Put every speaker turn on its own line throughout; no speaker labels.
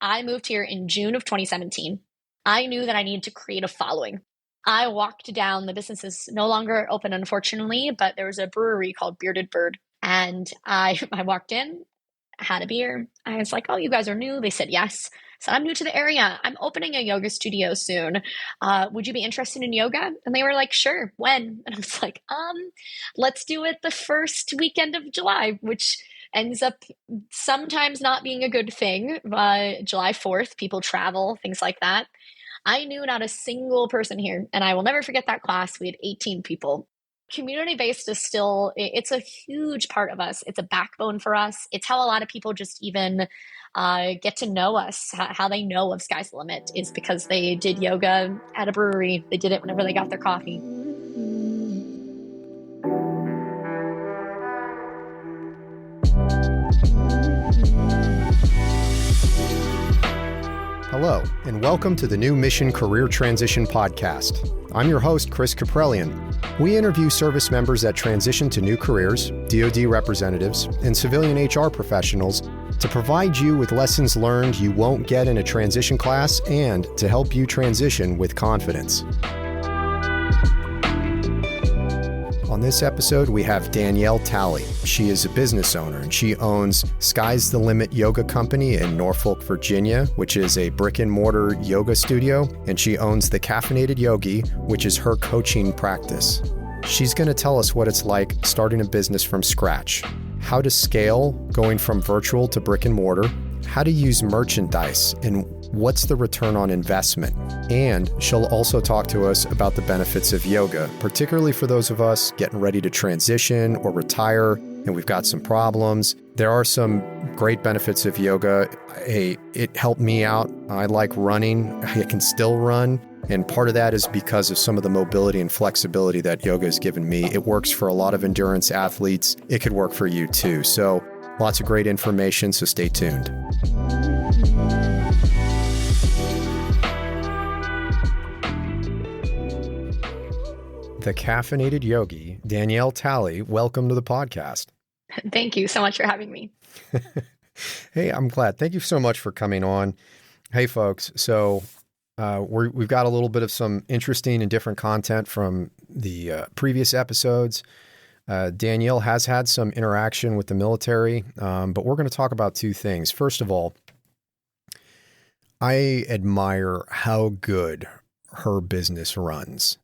I moved here in June of 2017. I knew that I needed to create a following. I walked down, the business is no longer open, unfortunately, but there was a brewery called Bearded Bird. And I walked in, had a beer. I was like, oh, you guys are new? They said, yes. So I'm new to the area. I'm opening a yoga studio soon. Would you be interested in yoga? And they were like, sure. When? And I was like, let's do it the first weekend of July, which ends up sometimes not being a good thing. July 4th, people travel, things like that. I knew not a single person here, and I will never forget that class. We had 18 people. Community-based is still, it's a huge part of us. It's a backbone for us. It's how a lot of people just even get to know us. How they know of Sky's the Limit is because they did yoga at a brewery. They did it whenever they got their coffee.
Hello, and welcome to the New Mission Career Transition Podcast. I'm your host, Chris Caprellian. We interview service members that transition to new careers, DoD representatives, and civilian HR professionals to provide you with lessons learned you won't get in a transition class and to help you transition with confidence. On this episode, we have Danielle Talley. She is a business owner and she owns Sky's the Limit Yoga Company in Norfolk, Virginia, which is a brick-and-mortar yoga studio, and she owns the Caffeinated Yogi, which is her coaching practice. She's going to tell us what it's like starting a business from scratch, how to scale going from virtual to brick-and-mortar, how to use merchandise, and what's the return on investment. And she'll also talk to us about the benefits of yoga, particularly for those of us getting ready to transition or retire, and we've got some problems. There are some great benefits of yoga. It helped me out. I like running. I can still run. And part of that is because of some of the mobility and flexibility that yoga has given me. It works for a lot of endurance athletes. It could work for you too. So lots of great information, so stay tuned. The Caffeinated Yogi, Danielle Talley, welcome to the podcast.
Thank you so much for having me.
Hey, I'm glad. Thank you so much for coming on. Hey, folks. So we've got a little bit of some interesting and different content from the previous episodes. Danielle has had some interaction with the military, but we're going to talk about two things. First of all, I admire how good her business runs.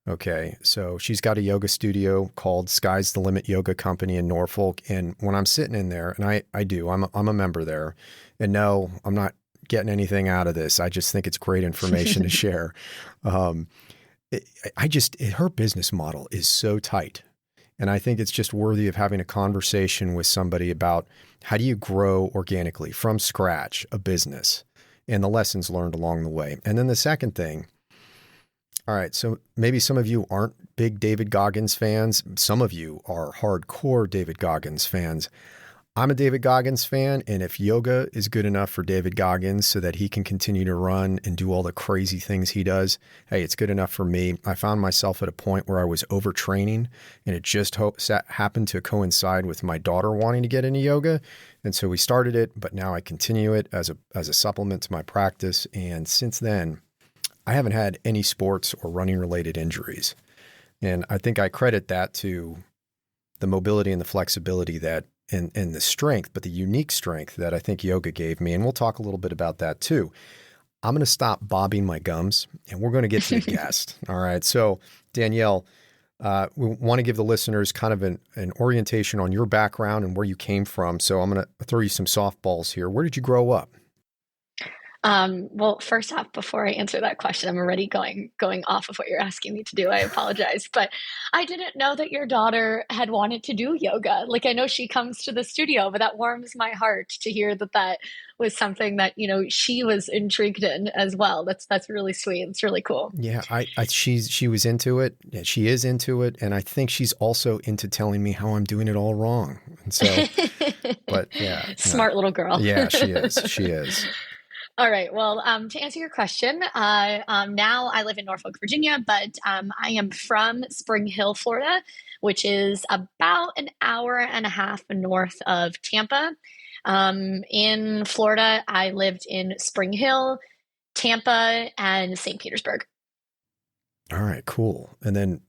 Okay, so she's got a yoga studio called Sky's the Limit Yoga Company in Norfolk. And when I'm sitting in there, and I'm a member there, and no, I'm not getting anything out of this. I just think it's great information to share. Her business model is so tight. And I think it's just worthy of having a conversation with somebody about how do you grow organically from scratch a business and the lessons learned along the way. And then the second thing, all right, so maybe some of you aren't big David Goggins fans. Some of you are hardcore David Goggins fans. I'm a David Goggins fan, and if yoga is good enough for David Goggins so that he can continue to run and do all the crazy things he does, hey, it's good enough for me. I found myself at a point where I was overtraining, and it just happened to coincide with my daughter wanting to get into yoga, and so we started it, but now I continue it as a supplement to my practice, and since then, I haven't had any sports or running-related injuries. And I think I credit that to the mobility and the flexibility that, and the strength, but the unique strength that I think yoga gave me. And we'll talk a little bit about that too. I'm going to stop bobbing my gums and we're going to get to the guest. All right. So Danielle, we want to give the listeners kind of an orientation on your background and where you came from. So I'm going to throw you some softballs here. Where did you grow up?
Well, first off, before I answer that question, I'm already going off of what you're asking me to do. I apologize, but I didn't know that your daughter had wanted to do yoga. Like, I know she comes to the studio, but that warms my heart to hear that was something that, she was intrigued in as well. That's really sweet. It's really cool.
Yeah. She was into it. Yeah, she is into it. And I think she's also into telling me how I'm doing it all wrong. And so, but yeah.
Smart little girl.
Yeah, she is. She is.
All right. Well, to answer your question, now I live in Norfolk, Virginia, but I am from Spring Hill, Florida, which is about an hour and a half north of Tampa. In Florida, I lived in Spring Hill, Tampa, and St. Petersburg.
All right, cool. And then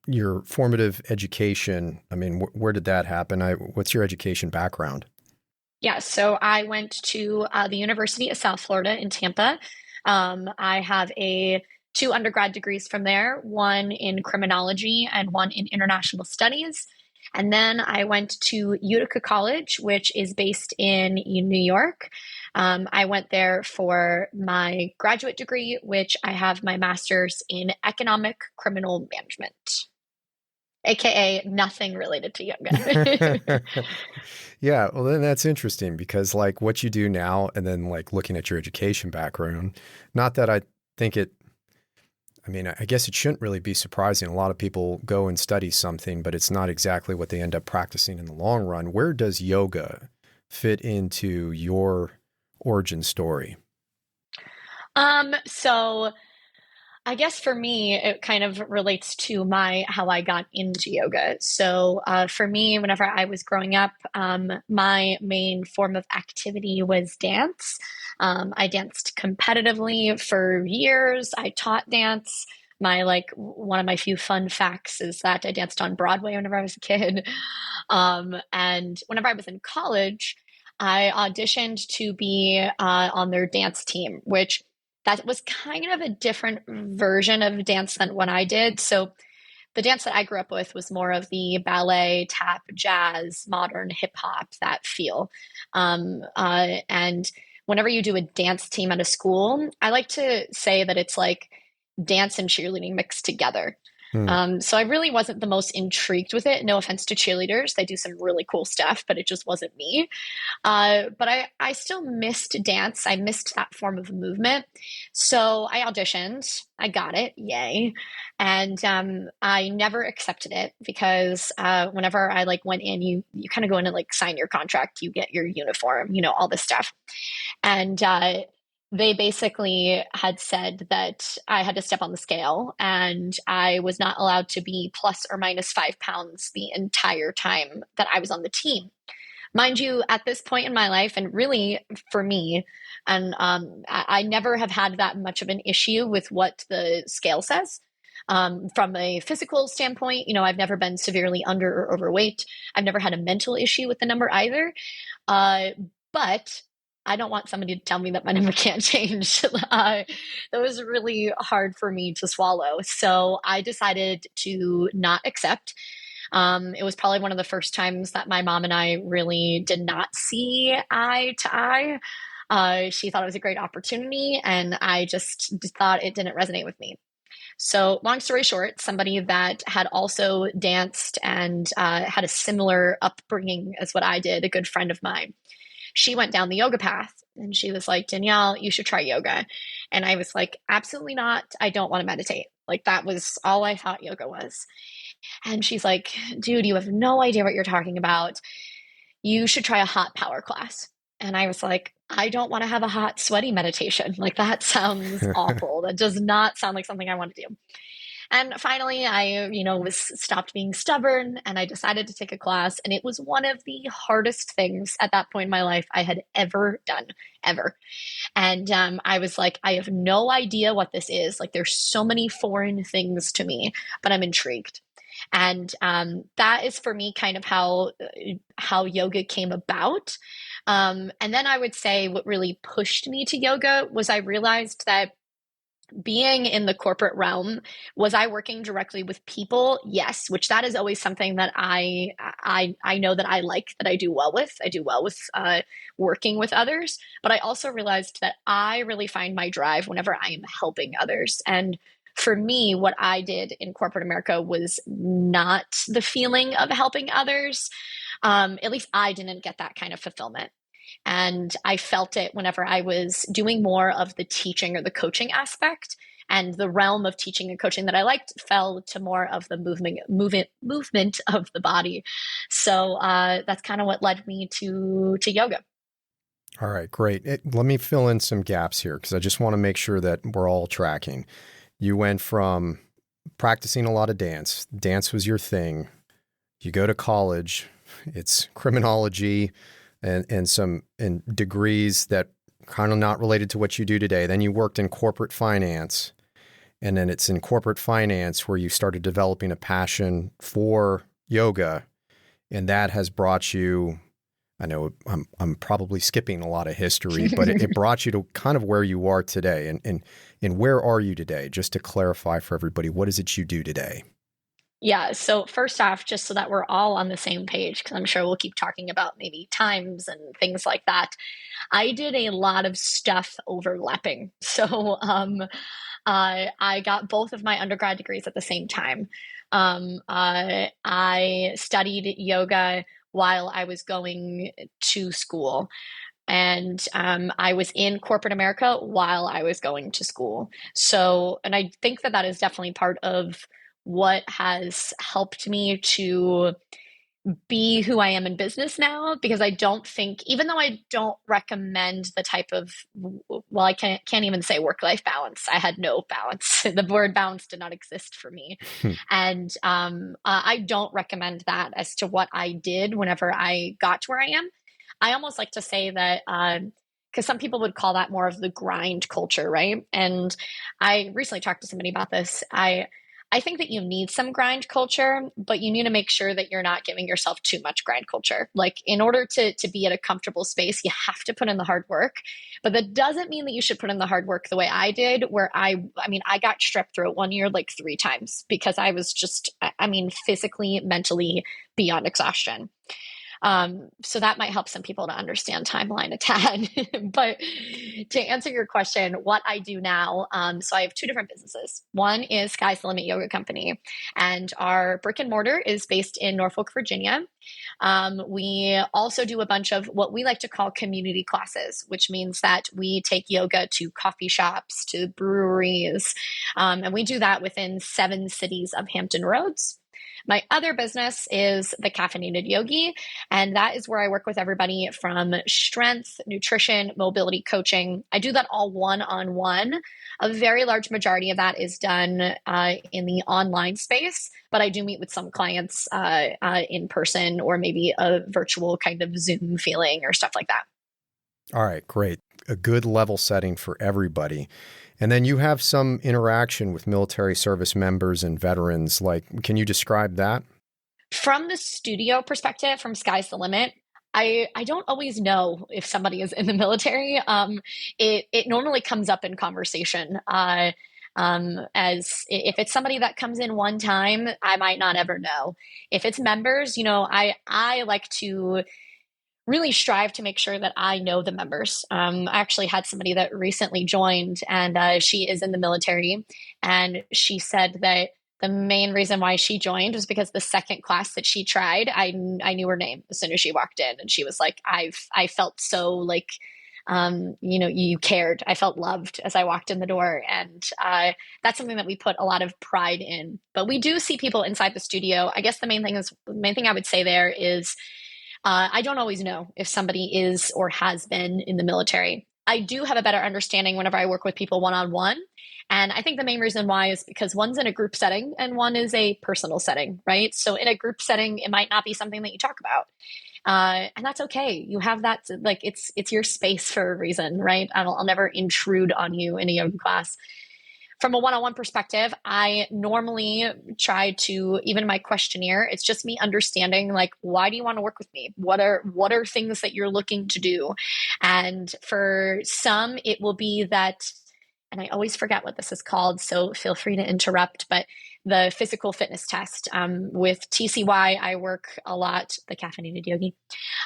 your formative education, I mean, where did that happen? What's your education background?
Yeah, so I went to the University of South Florida in Tampa. I have two undergrad degrees from there, one in criminology and one in international studies. And then I went to Utica College, which is based in New York. I went there for my graduate degree, which I have my master's in economic criminal management, aka nothing related to yoga.
Yeah, well then that's interesting because like what you do now and then like looking at your education background, not that I think it, I mean, I guess it shouldn't really be surprising. A lot of people go and study something, but it's not exactly what they end up practicing in the long run. Where does yoga fit into your origin story?
So I guess for me, it kind of relates to my how I got into yoga. So for me, whenever I was growing up, my main form of activity was dance. I danced competitively for years. I taught dance. My like one of my few fun facts is that I danced on Broadway whenever I was a kid. And whenever I was in college, I auditioned to be on their dance team, which that was kind of a different version of dance than what I did. So the dance that I grew up with was more of the ballet, tap, jazz, modern hip hop, that feel. And whenever you do a dance team at a school, I like to say that it's like dance and cheerleading mixed together.
Hmm.
So I really wasn't the most intrigued with it. No offense to cheerleaders, they do some really cool stuff, but it just wasn't me. But I still missed dance. I missed that form of movement. So I auditioned. I got it. Yay. And I never accepted it because whenever I like went in, you kind of go in and like sign your contract, you get your uniform, all this stuff. And they basically had said that I had to step on the scale and I was not allowed to be plus or minus 5 pounds the entire time that I was on the team. Mind you, at this point in my life, and really for me, and I never have had that much of an issue with what the scale says. From a physical standpoint, I've never been severely under or overweight. I've never had a mental issue with the number either. Uh, but I don't want somebody to tell me that my number can't change. That was really hard for me to swallow. So I decided to not accept. It was probably one of the first times that my mom and I really did not see eye to eye. She thought it was a great opportunity, and I just thought it didn't resonate with me. So, long story short, somebody that had also danced and had a similar upbringing as what I did, a good friend of mine, she went down the yoga path and she was like, Danielle, you should try yoga. And I was like, absolutely not. I don't want to meditate. Like, that was all I thought yoga was. And she's like, dude, you have no idea what you're talking about. You should try a hot power class. And I was like, I don't want to have a hot, sweaty meditation. Like, that sounds awful. That does not sound like something I want to do. And finally, I, was stopped being stubborn and I decided to take a class. And it was one of the hardest things at that point in my life I had ever done, ever. And I was like, I have no idea what this is. Like, there's so many foreign things to me, but I'm intrigued. And that is for me kind of how yoga came about. And then I would say what really pushed me to yoga was I realized that being in the corporate realm, was I working directly with people? Yes, which that is always something that I know that I like, that I do well with. I do well with working with others, but I also realized that I really find my drive whenever I am helping others. And for me, what I did in corporate America was not the feeling of helping others. At least I didn't get that kind of fulfillment. And I felt it whenever I was doing more of the teaching or the coaching aspect. And the realm of teaching and coaching that I liked fell to more of the movement of the body. So that's kind of what led me to yoga.
All right, great. Let me fill in some gaps here because I just want to make sure that we're all tracking. You went from practicing a lot of dance. Dance was your thing. You go to college. It's criminology, and some and degrees that kind of not related to what you do today. Then you worked in corporate finance, and then it's in corporate finance where you started developing a passion for yoga, and that has brought you. I know I'm probably skipping a lot of history, but it brought you to kind of where you are today. And where are you today? Just to clarify for everybody, what is it you do today?
Yeah. So first off, just so that we're all on the same page, because I'm sure we'll keep talking about maybe times and things like that. I did a lot of stuff overlapping. So I got both of my undergrad degrees at the same time. I studied yoga while I was going to school. And I was in corporate America while I was going to school. So, and I think that that is definitely part of what has helped me to be who I am in business now, because I don't think, even though I don't recommend the type of, well, I can't even say work-life balance. I had no balance. The word balance did not exist for me. And I don't recommend that as to what I did whenever I got to where I am. I almost like to say that, because some people would call that more of the grind culture, right? And I recently talked to somebody about this. I think that you need some grind culture, but you need to make sure that you're not giving yourself too much grind culture. Like, in order to be at a comfortable space, you have to put in the hard work. But that doesn't mean that you should put in the hard work the way I did, where I mean, I got strep throat one year like 3 times because I was just, I mean, physically, mentally beyond exhaustion. So that might help some people to understand timeline a tad. But to answer your question, what I do now, so I have 2 different businesses. One is Sky's the Limit Yoga Company, and our brick-and-mortar is based in Norfolk, Virginia. We also do a bunch of what we like to call community classes, which means that we take yoga to coffee shops, to breweries, and we do that within 7 cities of Hampton Roads. My other business is the Caffeinated Yogi, and that is where I work with everybody from strength, nutrition, mobility coaching. I do that all one-on-one. A very large majority of that is done in the online space, but I do meet with some clients in person, or maybe a virtual kind of Zoom feeling or stuff like that.
All right, great. A good level setting for everybody. And then you have some interaction with military service members and veterans. Like, can you describe that?
From the studio perspective, from Sky's the Limit, I don't always know if somebody is in the military. It normally comes up in conversation. As if it's somebody that comes in one time, I might not ever know. If it's members, I like to really strive to make sure that I know the members. I actually had somebody that recently joined, and she is in the military, and she said that the main reason why she joined was because the second class that she tried, I knew her name as soon as she walked in, and she was like, I felt so like, you cared. I felt loved as I walked in the door, and that's something that we put a lot of pride in. But we do see people inside the studio. I guess the main thing I would say there is, I don't always know if somebody is or has been in the military. I do have a better understanding whenever I work with people one-on-one. And I think the main reason why is because one's in a group setting and one is a personal setting, right? So in a group setting, it might not be something that you talk about. And that's okay. You have that, like, it's your space for a reason, right? I'll never intrude on you in a yoga class. From a one-on-one perspective, I normally try to, even my questionnaire, it's just me understanding, like, why do you want to work with me? What are things that you're looking to do? And for some, it will be that, and I always forget what this is called, so feel free to interrupt, but the physical fitness test. With TCY, I work a lot, the Caffeinated Yogi.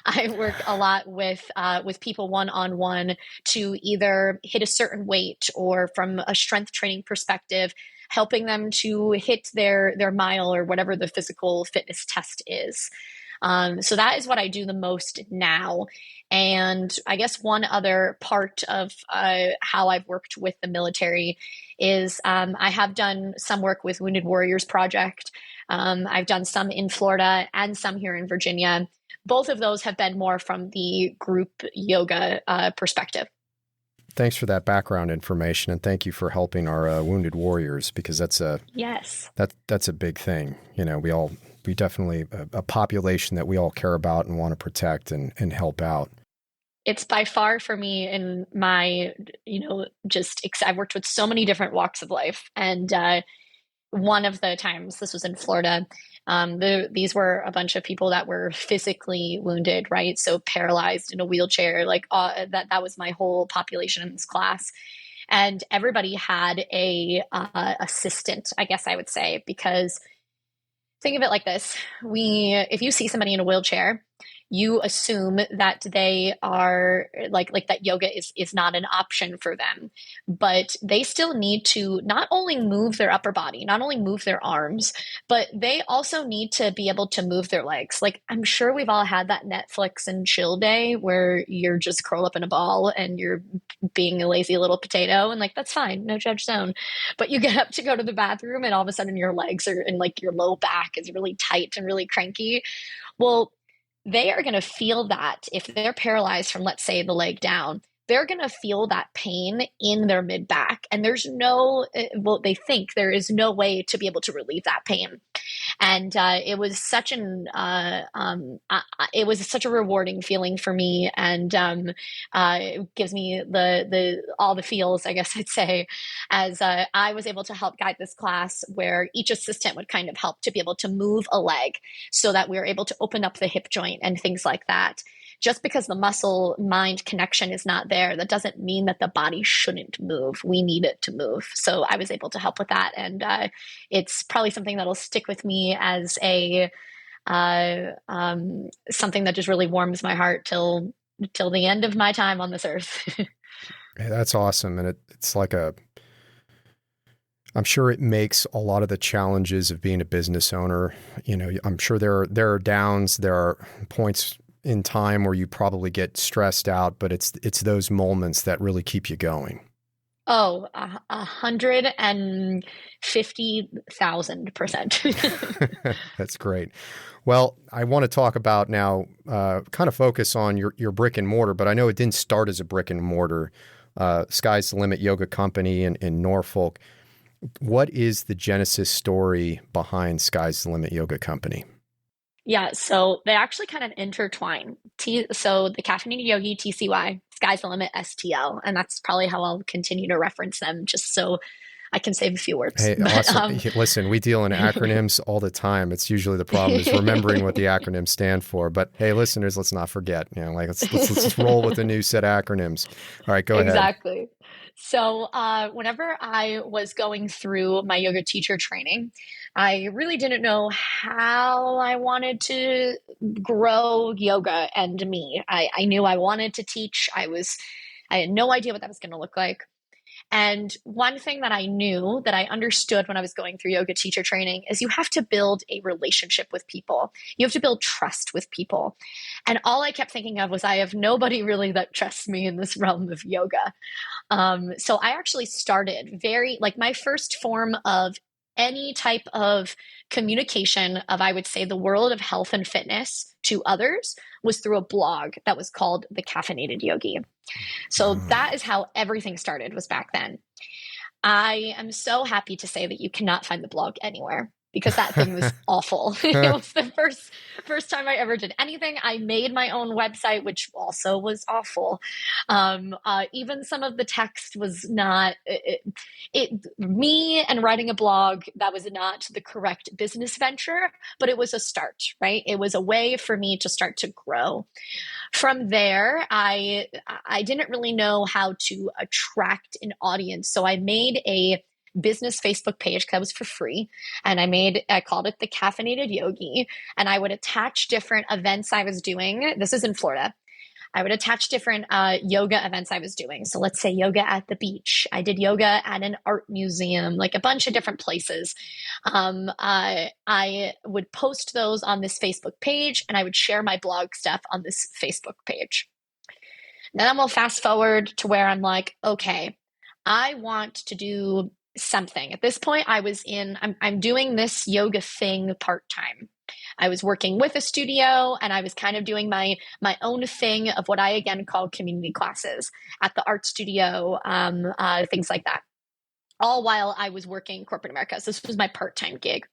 I work a lot with people one-on-one to either hit a certain weight, or from a strength training perspective, helping them to hit their mile or whatever the physical fitness test is. So that is what I do the most now. And I guess one other part of how I've worked with the military is I have done some work with Wounded Warriors Project. I've done some in Florida and some here in Virginia. Both of those have been more from the group yoga perspective.
Thanks for that background information, and thank you for helping our wounded warriors, because that's a
yes,
that's a big thing. We all We definitely a population that we all care about and want to protect and help out.
It's by far for me in my, I've worked with so many different walks of life. And one of the times, this was in Florida, these were a bunch of people that were physically wounded, right? So paralyzed in a wheelchair, like that was my whole population in this class. And everybody had a assistant, I guess I would say, because think of it like this. If you see somebody in a wheelchair, you assume that they are like that yoga is not an option for them, but they still need to not only move their upper body, not only move their arms, but they also need to be able to move their legs. Like I'm sure we've all had that Netflix and chill day where you're just curled up in a ball and you're being a lazy little potato, and like that's fine, no judge zone. But you get up to go to the bathroom and all of a sudden your legs are and like your low back is really tight and really cranky. Well, they are going to feel that if they're paralyzed from, let's say, the leg down, they're going to feel that pain in their mid back. And they think there is no way to be able to relieve that pain. And it was such a rewarding feeling for me, and it gives me all the feels, I guess I'd say, as I was able to help guide this class where each assistant would kind of help to be able to move a leg so that we were able to open up the hip joint and things like that. Just because the muscle mind connection is not there, that doesn't mean that the body shouldn't move. We need it to move. So I was able to help with that. And it's probably something that'll stick with me as something that just really warms my heart till the end of my time on this earth.
Hey, that's awesome. And it's like I'm sure it makes a lot of the challenges of being a business owner, I'm sure there are downs, there are points in time where you probably get stressed out, but it's those moments that really keep you going.
Oh, 150,000%.
That's great. Well, I want to talk about now, kind of focus on your brick and mortar, but I know it didn't start as a brick and mortar. Sky's the Limit Yoga Company in Norfolk. What is the genesis story behind Sky's the Limit Yoga Company?
Yeah, so they actually kind of intertwine. So the Caffeinated Yogi, TCY, Sky's the Limit, STL, and that's probably how I'll continue to reference them, just so I can save a few words.
Hey, awesome. Listen, we deal in acronyms all the time. It's usually the problem is remembering what the acronyms stand for. But hey, listeners, let's not forget. Let's roll with a new set of acronyms. All right, go ahead.
Exactly. So whenever I was going through my yoga teacher training, I really didn't know how I wanted to grow yoga and me. I knew I wanted to teach. I had no idea what that was going to look like. And one thing that I knew that I understood when I was going through yoga teacher training is you have to build a relationship with people. You have to build trust with people. And all I kept thinking of was I have nobody really that trusts me in this realm of yoga. So I actually started my first form of any type of communication of, I would say, the world of health and fitness to others was through a blog that was called The Caffeinated Yogi. So that is how everything started, was back then. I am so happy to say that you cannot find the blog anywhere because that thing was awful. It was the first time I ever did anything. I made my own website, which also was awful. Even some of the text was not me, and writing a blog, that was not the correct business venture, but it was a start, right? It was a way for me to start to grow. From there, I didn't really know how to attract an audience. So I made a business Facebook page because that was for free. And I called it the Caffeinated Yogi. And I would attach different events I was doing. This is in Florida. I would attach different yoga events I was doing. So let's say yoga at the beach. I did yoga at an art museum, like a bunch of different places. I would post those on this Facebook page, and I would share my blog stuff on this Facebook page. Then we'll fast forward to where I'm like, okay, I want to do something. At this point, I'm doing this yoga thing part-time. I was working with a studio, and I was kind of doing my own thing of what I again call community classes at the art studio, things like that, all while I was working corporate America. So this was my part-time gig.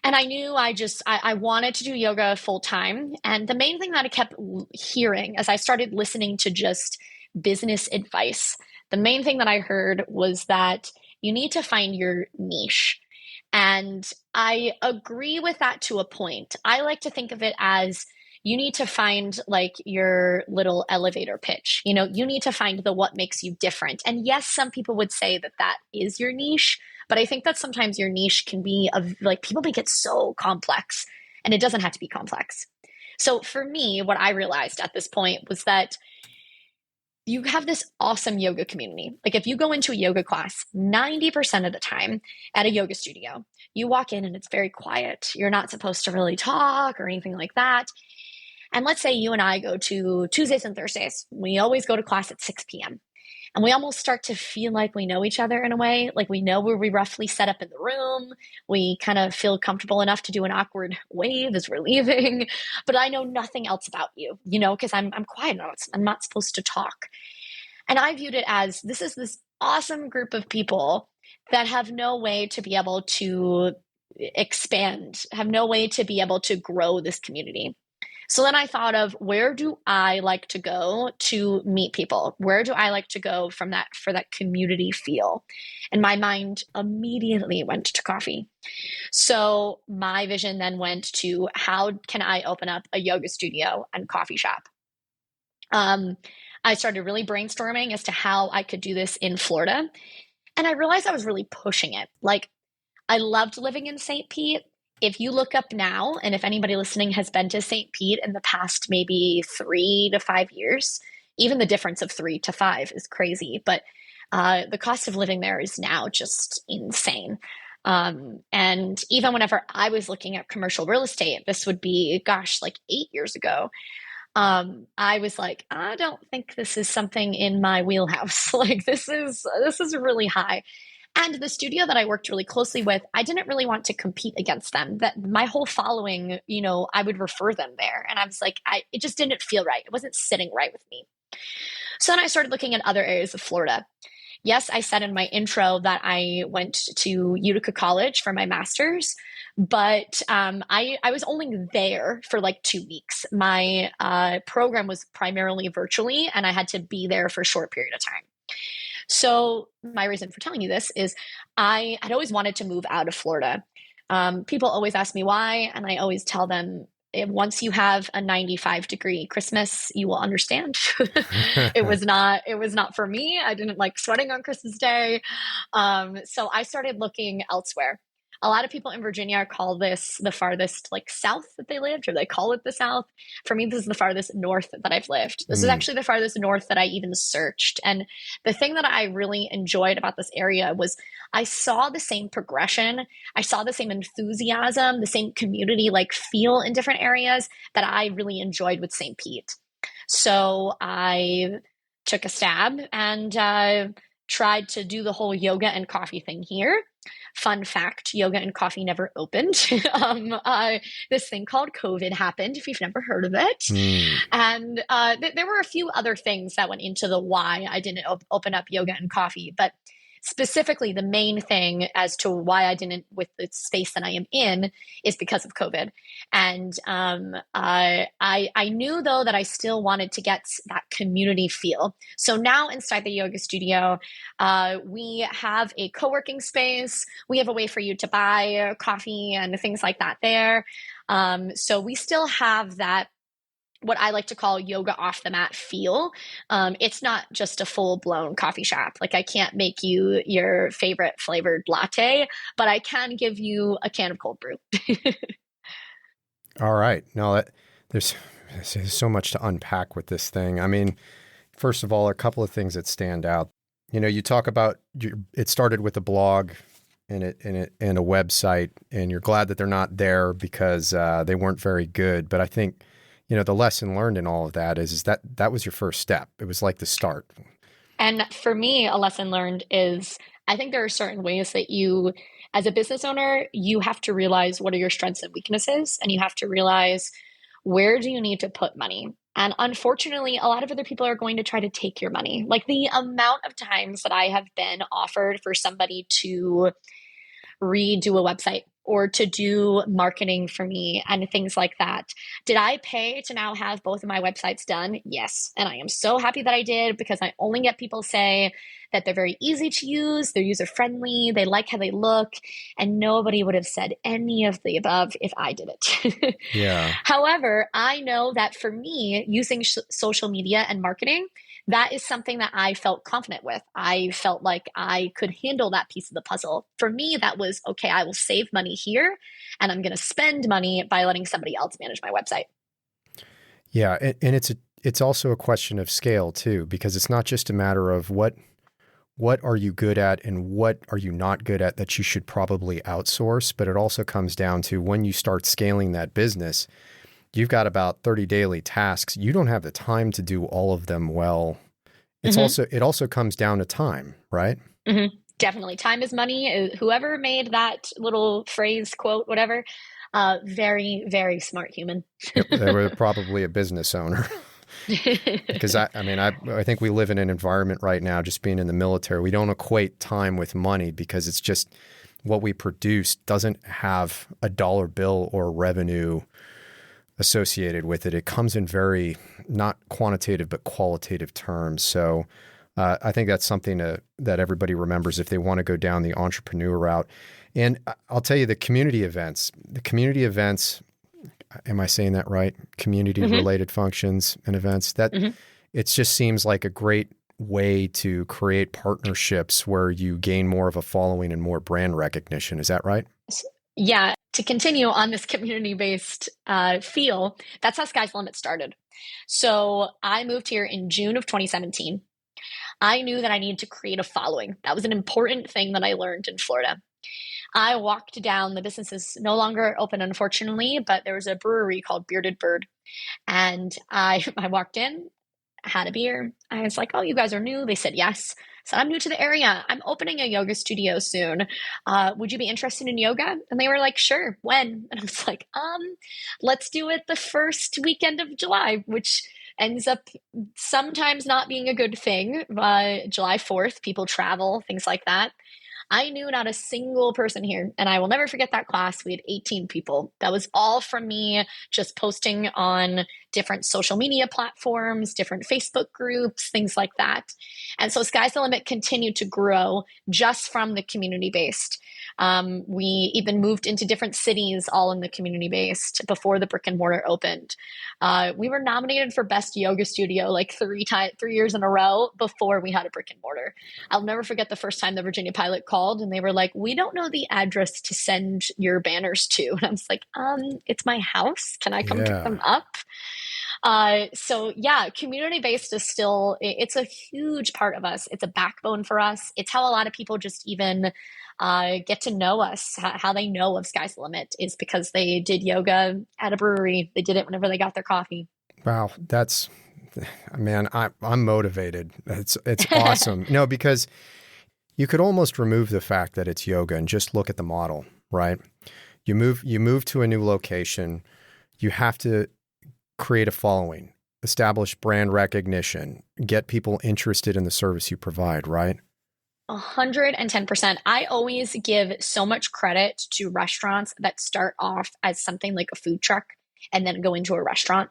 And I knew I wanted to do yoga full time. And the main thing that I kept hearing as I started listening to just business advice, the main thing that I heard was that you need to find your niche. And I agree with that to a point. I like to think of it as you need to find like your little elevator pitch. You know, you need to find the what makes you different. And yes, some people would say that that is your niche, but I think that sometimes your niche can be of like people make it so complex and it doesn't have to be complex. So for me, what I realized at this point was that you have this awesome yoga community. Like if you go into a yoga class, 90% of the time at a yoga studio, you walk in and it's very quiet. You're not supposed to really talk or anything like that. And let's say you and I go to Tuesdays and Thursdays. We always go to class at 6 p.m. And we almost start to feel like we know each other in a way, like we know where we roughly set up in the room. We kind of feel comfortable enough to do an awkward wave as we're leaving, but I know nothing else about you, you know, because I'm quiet. I'm not supposed to talk. And I viewed it as this is this awesome group of people that have no way to be able to expand, have no way to be able to grow this community. So then I thought of where do I like to go to meet people? Where do I like to go from that for that community feel? And my mind immediately went to coffee. So my vision then went to how can I open up a yoga studio and coffee shop? I started really brainstorming as to how I could do this in Florida. And I realized I was really pushing it. Like I loved living in St. Pete. If you look up now, and if anybody listening has been to St. Pete in the past maybe 3 to 5 years, even the difference of 3 to 5 is crazy. But the cost of living there is now just insane. And even whenever I was looking at commercial real estate, this would be, gosh, like 8 years ago. I was like, I don't think this is something in my wheelhouse. Like this is really high. And the studio that I worked really closely with, I didn't really want to compete against them. That my whole following, you know, I would refer them there. And I was like, it just didn't feel right. It wasn't sitting right with me. So then I started looking at other areas of Florida. Yes, I said in my intro that I went to Utica College for my master's, but I was only there for like 2 weeks. My program was primarily virtually, and I had to be there for a short period of time. So my reason for telling you this is I'd always wanted to move out of Florida. People always ask me why, and I always tell them once you have a 95-degree Christmas, you will understand. It was not for me. I didn't like sweating on Christmas Day. So I started looking elsewhere. A lot of people in Virginia call this the farthest like south that they lived, or they call it the South. For me, this is the farthest north that I've lived. This is actually the farthest north that I even searched. And the thing that I really enjoyed about this area was I saw the same progression. I saw the same enthusiasm, the same community like feel in different areas that I really enjoyed with St. Pete. So I took a stab and tried to do the whole yoga and coffee thing here. Fun fact, yoga and coffee never opened. This thing called COVID happened, if you've never heard of it. And there were a few other things that went into the why I didn't open up yoga and coffee. But specifically, the main thing as to why I didn't with the space that I am in is because of COVID. And I knew, though, that I still wanted to get that community feel. So now inside the yoga studio, we have a co-working space. We have a way for you to buy coffee and things like that there. So we still have that, what I like to call yoga off the mat feel. It's not just a full blown coffee shop. Like I can't make you your favorite flavored latte, but I can give you a can of cold brew.
All right. No, there's so much to unpack with this thing. I mean, first of all, a couple of things that stand out. You know, you talk about it started with a blog and a website, and you're glad that they're not there because they weren't very good. But I think, you know, the lesson learned in all of that is that that was your first step. It was like the start.
And for me, a lesson learned is I think there are certain ways that you, as a business owner, you have to realize what are your strengths and weaknesses, and you have to realize where do you need to put money. And unfortunately, a lot of other people are going to try to take your money. Like the amount of times that I have been offered for somebody to redo a website or to do marketing for me and things like that. Did I pay to now have both of my websites done? Yes. And I am so happy that I did because I only get people say that they're very easy to use, they're user friendly, they like how they look, and nobody would have said any of the above if I did it.
Yeah.
However, I know that for me, using social media and marketing, that is something that I felt confident with. I felt like I could handle that piece of the puzzle. For me, that was okay, I will save money here and I'm going to spend money by letting somebody else manage my website.
Yeah. And it's also a question of scale too, because it's not just a matter of what are you good at and what are you not good at that you should probably outsource, but it also comes down to when you start scaling that business, you've got about 30 daily tasks. You don't have the time to do all of them well. It also comes down to time, right?
Mm-hmm. Definitely. Time is money. Whoever made that little phrase, quote, whatever, very, very smart human.
They were probably a business owner. Because I think we live in an environment right now, just being in the military, we don't equate time with money because it's just what we produce doesn't have a dollar bill or revenue associated with it. It comes in very not quantitative, but qualitative terms. So I think that's something that everybody remembers if they want to go down the entrepreneur route. And I'll tell you, the community events, am I saying that right? Community related functions and events that it just seems like a great way to create partnerships where you gain more of a following and more brand recognition. Is that right?
Yeah. To continue on this community-based feel, that's how Sky's the Limit started. So I moved here in June of 2017. I knew that I needed to create a following. That was an important thing that I learned in Florida. I walked down, the business is no longer open, unfortunately, but there was a brewery called Bearded Bird. And I walked in, had a beer. I was like, oh, you guys are new? They said, yes. So I'm new to the area. I'm opening a yoga studio soon. Would you be interested in yoga? And they were like, sure. When? And I was like, let's do it the first weekend of July, which ends up sometimes not being a good thing. July 4th, people travel, things like that. I knew not a single person here, and I will never forget that class. We had 18 people. That was all from me just posting on different social media platforms, different Facebook groups, things like that. And so Sky's the Limit continued to grow just from the community based. We even moved into different cities, all in the community based, before the Brick-and-Mortar opened. We were nominated for Best Yoga Studio like 3 years in a row before we had a Brick-and-Mortar. I'll never forget the first time the Virginia Pilot called and they were like, we don't know the address to send your banners to. And I was like, it's my house. Can I come pick them up? So yeah, community-based is still, it's a huge part of us. It's a backbone for us. It's how a lot of people just even get to know us. How they know of Sky's the Limit is because they did yoga at a brewery. They did it whenever they got their coffee.
Wow. I'm motivated. It's awesome. No, because you could almost remove the fact that it's yoga and just look at the model, right? You move to a new location. You have to create a following, establish brand recognition, get people interested in the service you provide, right?
110%. I always give so much credit to restaurants that start off as something like a food truck and then go into a restaurant,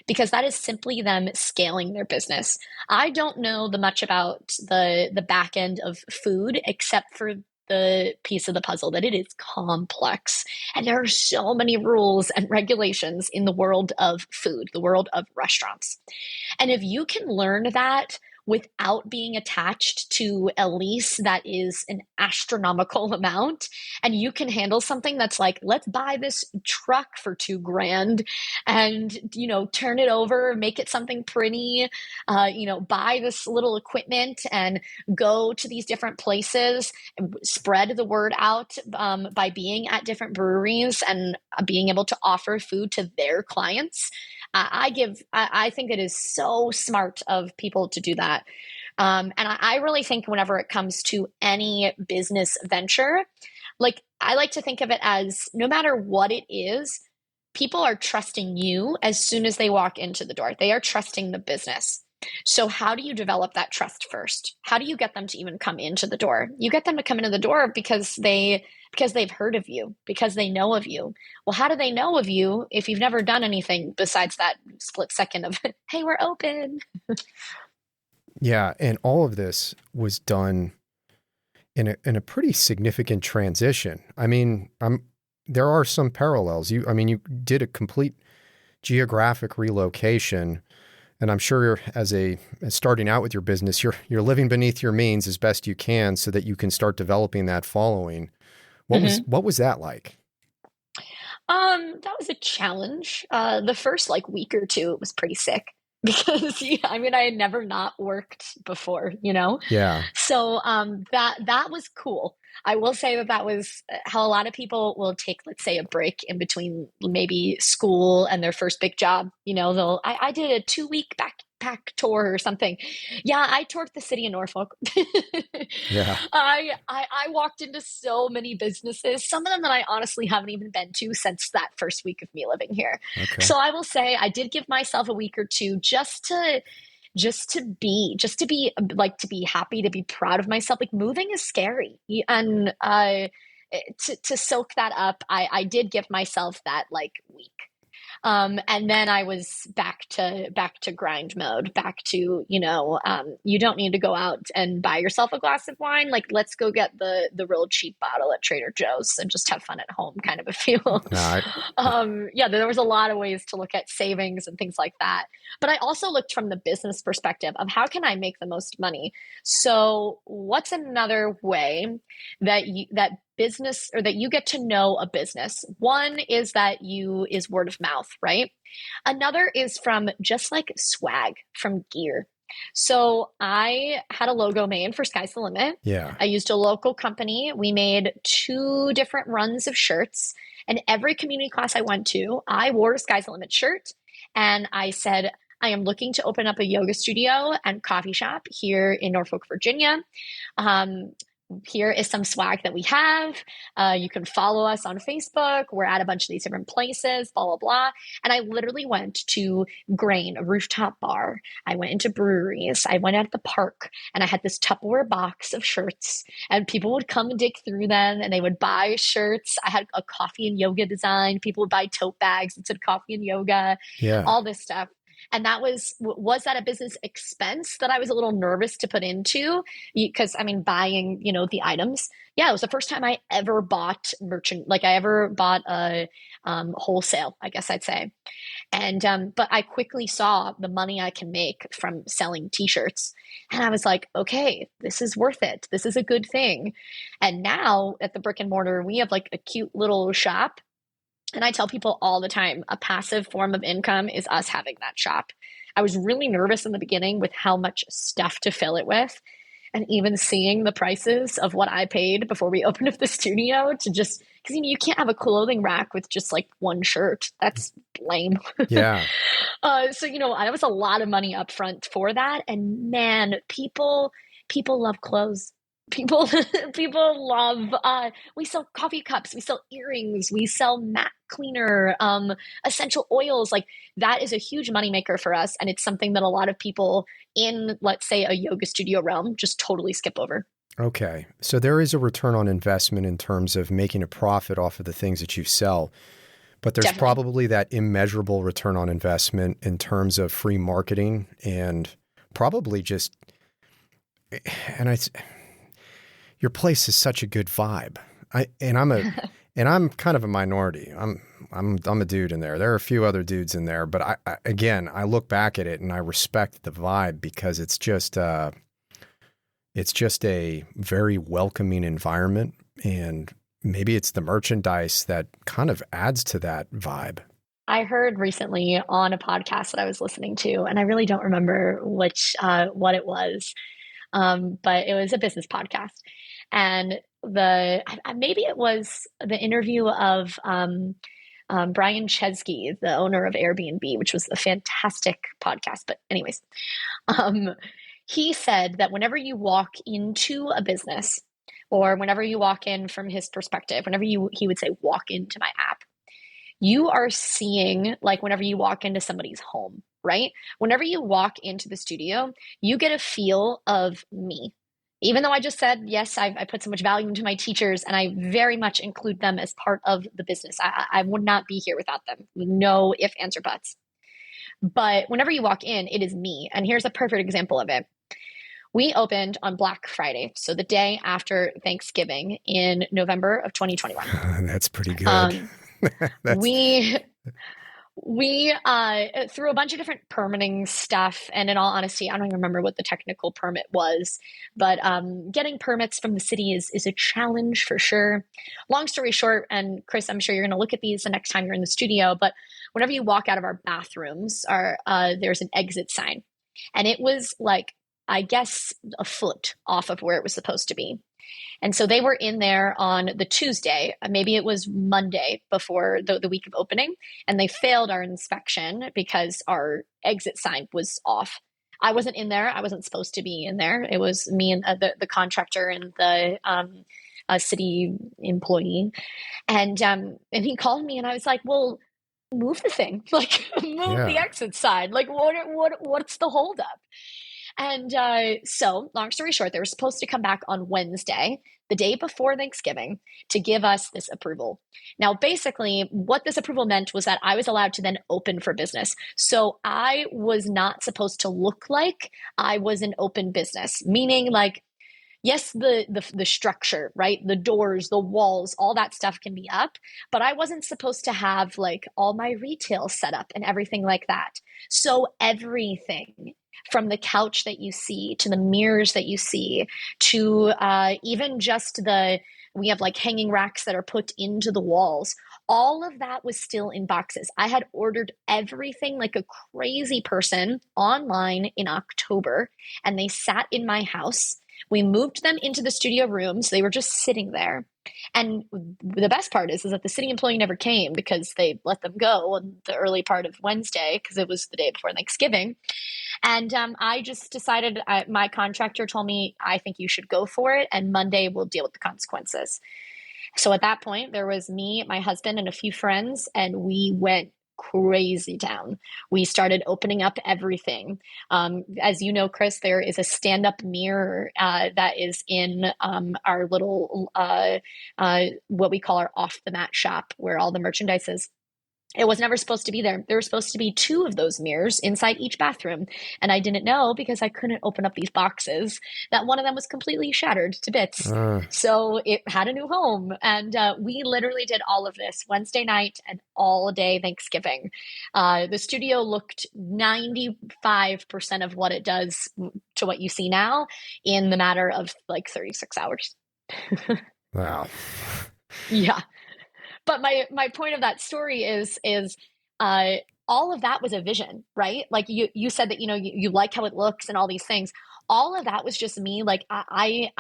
because that is simply them scaling their business. I don't know much about the back end of food except for the piece of the puzzle that it is complex. And there are so many rules and regulations in the world of food, the world of restaurants. And if you can learn that without being attached to a lease that is an astronomical amount, and you can handle something that's like, let's buy this truck for $2,000 and, turn it over, make it something pretty, buy this little equipment and go to these different places, spread the word out by being at different breweries and being able to offer food to their clients. I think it is so smart of people to do that. And I really think whenever it comes to any business venture, like I like to think of it as no matter what it is, people are trusting you as soon as they walk into the door. They are trusting the business. So how do you develop that trust first? How do you get them to even come into the door? You get them to come into the door because they've heard of you, because they know of you. Well, how do they know of you if you've never done anything besides that split second of, hey, we're open?
Yeah, and all of this was done in a pretty significant transition. I mean, there are some parallels. You did a complete geographic relocation, and I'm sure as starting out with your business, you're living beneath your means as best you can so that you can start developing that following. What was that like?
That was a challenge. The first like week or two, it was pretty sick because yeah, I mean, I had never not worked before, you know?
Yeah.
So that was cool. I will say that was how a lot of people will take, let's say, a break in between maybe school and their first big job. You know, I did a 2-week backpack tour or something. Yeah, I toured the city of Norfolk.
Yeah.
I walked into so many businesses, some of them that I honestly haven't even been to since that first week of me living here.
Okay.
So I will say I did give myself a week or two just to be like, to be happy, to be proud of myself. Like, moving is scary, and to soak that up, I did give myself that like week. And then I was back to grind mode, back to, you don't need to go out and buy yourself a glass of wine. Like, let's go get the real cheap bottle at Trader Joe's and just have fun at home, kind of a feel.
No,
Yeah, there was a lot of ways to look at savings and things like that. But I also looked from the business perspective of how can I make the most money? So what's another way that business, or that you get to know a business? One is is word of mouth, right? Another is from just like swag, from gear. So I had a logo made for Sky's the Limit.
Yeah.
I used a local company. We made 2 different runs of shirts, and every community class I went to, I wore a Sky's the Limit shirt, and I said, I am looking to open up a yoga studio and coffee shop here in Norfolk, Virginia. Here is some swag that we have. You can follow us on Facebook. We're at a bunch of these different places, blah, blah, blah. And I literally went to Grain, a rooftop bar. I went into breweries. I went at the park, and I had this Tupperware box of shirts, and people would come and dig through them, and they would buy shirts. I had a coffee and yoga design. People would buy tote bags that said coffee and yoga,
Yeah.
all this stuff. And that was that a business expense that I was a little nervous to put into? Because I mean, buying, the items. Yeah, it was the first time I ever bought merchant, like I ever bought a wholesale, I guess I'd say. And but I quickly saw the money I can make from selling t-shirts. And I was like, okay, this is worth it. This is a good thing. And now at the Brick-and-Mortar, we have like a cute little shop. And I tell people all the time, a passive form of income is us having that shop. I was really nervous in the beginning with how much stuff to fill it with. And even seeing the prices of what I paid before we opened up the studio, to just, because you can't have a clothing rack with just like one shirt. That's lame.
Yeah.
So, that was a lot of money up front for that. And man, people love clothes. People love, we sell coffee cups, we sell earrings, we sell mat cleaner, essential oils. Like, that is a huge moneymaker for us. And it's something that a lot of people in, let's say, a yoga studio realm just totally skip over.
Okay. So there is a return on investment in terms of making a profit off of the things that you sell. But there's
Definitely.
probably that immeasurable return on investment in terms of free marketing, and probably just, your place is such a good vibe. I'm kind of a minority. I'm a dude in there. There are a few other dudes in there, but I look back at it and I respect the vibe, because it's just a very welcoming environment, and maybe it's the merchandise that kind of adds to that vibe.
I heard recently on a podcast that I was listening to, and I really don't remember what it was, but it was a business podcast. And maybe it was the interview of Brian Chesky, the owner of Airbnb, which was a fantastic podcast. But anyways, he said that whenever you walk into a business, or whenever you walk in, from his perspective, he would say, walk into my app, you are seeing, like, whenever you walk into somebody's home, right? Whenever you walk into the studio, you get a feel of me. Even though I just said, yes, I put so much value into my teachers and I very much include them as part of the business. I would not be here without them. No if, ands, or buts. But whenever you walk in, it is me. And here's a perfect example of it. We opened on Black Friday, so the day after Thanksgiving in November of 2021.
That's pretty good.
We through a bunch of different permitting stuff, and in all honesty, I don't even remember what the technical permit was, but getting permits from the city is a challenge for sure. Long story short, and Chris, I'm sure you're going to look at these the next time you're in the studio, but whenever you walk out of our bathrooms, there's an exit sign, and it was like, I guess, a foot off of where it was supposed to be. And so they were in there on the Tuesday, maybe it was Monday before the week of opening, and they failed our inspection because our exit sign was off. I wasn't in there. I wasn't supposed to be in there. It was me and the contractor and the city employee. And he called me and I was like, well, move the thing, like move the exit sign. Like what's the holdup? And so, long story short, they were supposed to come back on Wednesday, the day before Thanksgiving, to give us this approval. Now, basically, what this approval meant was that I was allowed to then open for business. So I was not supposed to look like I was an open business, meaning like, yes, the structure, right? The doors, the walls, all that stuff can be up, but I wasn't supposed to have like all my retail set up and everything like that. So everything from the couch that you see to the mirrors that you see to even just we have like hanging racks that are put into the walls. All of that was still in boxes. I had ordered everything like a crazy person online in October, and they sat in my house. We moved them into the studio rooms. They were just sitting there. And the best part is that the city employee never came because they let them go on the early part of Wednesday because it was the day before Thanksgiving. And I just decided, my contractor told me, I think you should go for it, and Monday we'll deal with the consequences. So at that point, there was me, my husband, and a few friends, and we went crazy town. We started opening up everything. As you know, Chris, there is a stand-up mirror that is in our little, what we call our off-the-mat shop, where all the merchandise is. It was never supposed to be there. There were supposed to be 2 of those mirrors inside each bathroom. And I didn't know, because I couldn't open up these boxes, that one of them was completely shattered to bits. So it had a new home. And we literally did all of this Wednesday night and all day Thanksgiving. The studio looked 95% of what it does to what you see now in the matter of like 36 hours.
Wow.
Yeah. But my point of that story is all of that was a vision, right? Like you said that, you like how it looks and all these things. All of that was just me. Like I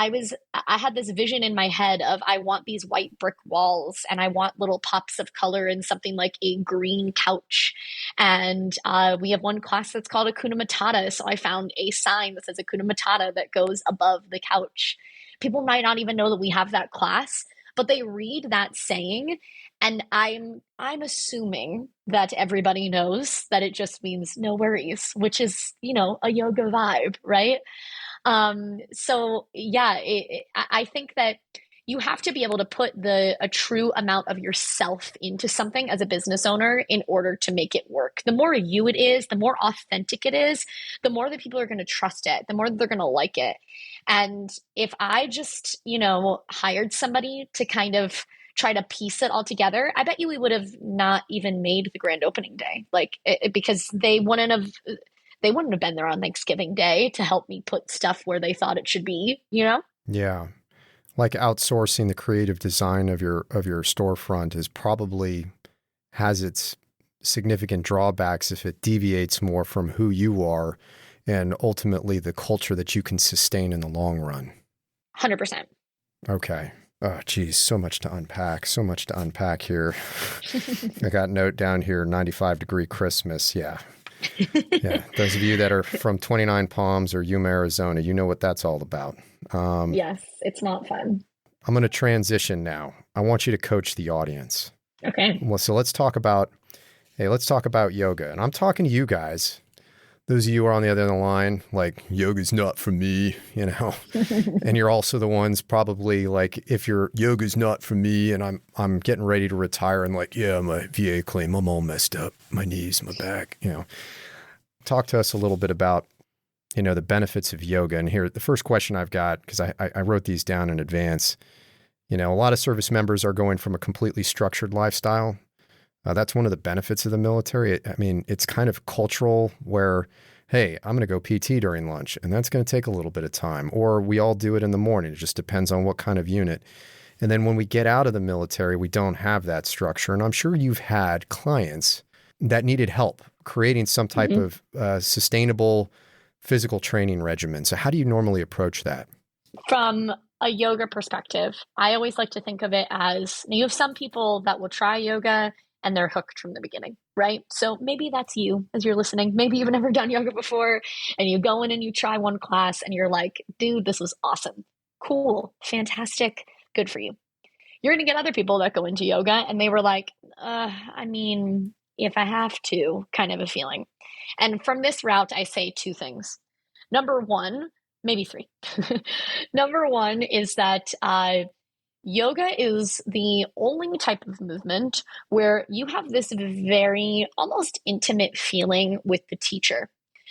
had this vision in my head of, I want these white brick walls, and I want little pops of color and something like a green couch. And we have one class that's called Hakuna Matata. So I found a sign that says Hakuna Matata that goes above the couch. People might not even know that we have that class, but they read that saying, and I'm assuming that everybody knows that it just means no worries, which is, a yoga vibe, right? So yeah, I think that you have to be able to put a true amount of yourself into something as a business owner in order to make it work. The more you it is, the more authentic it is, the more that people are going to trust it, the more that they're going to like it. And if I just, hired somebody to kind of try to piece it all together, I bet you we would have not even made the grand opening day, because they wouldn't have been there on Thanksgiving Day to help me put stuff where they thought it should be,
Yeah. Like outsourcing the creative design of your storefront has its significant drawbacks if it deviates more from who you are and ultimately the culture that you can sustain in the long run.
100%.
Okay. Oh, geez, so much to unpack here. I got a note down here, 95-degree Christmas. Yeah. Yeah. Those of you that are from 29 Palms or Yuma, Arizona, you know what that's all about.
Yes, it's not fun.
I'm going to transition now. I want you to coach the audience.
Okay.
Well, so let's talk about yoga. And I'm talking to you guys those of you who are on the other end of the line, like, yoga's not for me, and you're also the ones probably like, if you're yoga's not for me and I'm getting ready to retire and like, yeah, my VA claim, I'm all messed up, my knees, my back, Talk to us a little bit about, the benefits of yoga. And here, the first question I've got, because I wrote these down in advance, a lot of service members are going from a completely structured lifestyle. That's one of the benefits of the military. I mean, it's kind of cultural where, hey, I'm going to go PT during lunch, and that's going to take a little bit of time. Or we all do it in the morning. It just depends on what kind of unit. And then when we get out of the military, we don't have that structure. And I'm sure you've had clients that needed help creating some type of sustainable physical training regimen. So how do you normally approach that?
From a yoga perspective, I always like to think of it as, you have some people that will try yoga and they're hooked from the beginning, right? So maybe that's you as you're listening. Maybe you've never done yoga before and you go in and you try one class and you're like, dude, this was awesome. Cool. Fantastic. Good for you. You're going to get other people that go into yoga and they were like, if I have to, kind of a feeling. And from this route, I say two things. Number one, maybe three. Number one is that yoga is the only type of movement where you have this very almost intimate feeling with the teacher.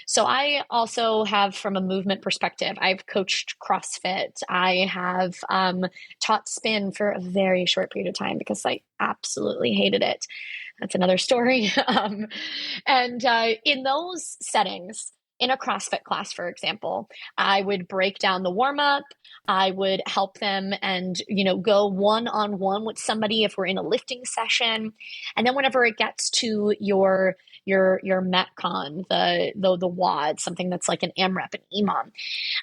So I also have, from a movement perspective, I've coached CrossFit. I have taught spin for a very short period of time because I absolutely hated it. That's another story. In those settings, in a CrossFit class, for example, I would break down the warm-up. I would help them and, go one-on-one with somebody if we're in a lifting session. And then whenever it gets to your Metcon, the WOD, something that's like an AMREP, an EMOM,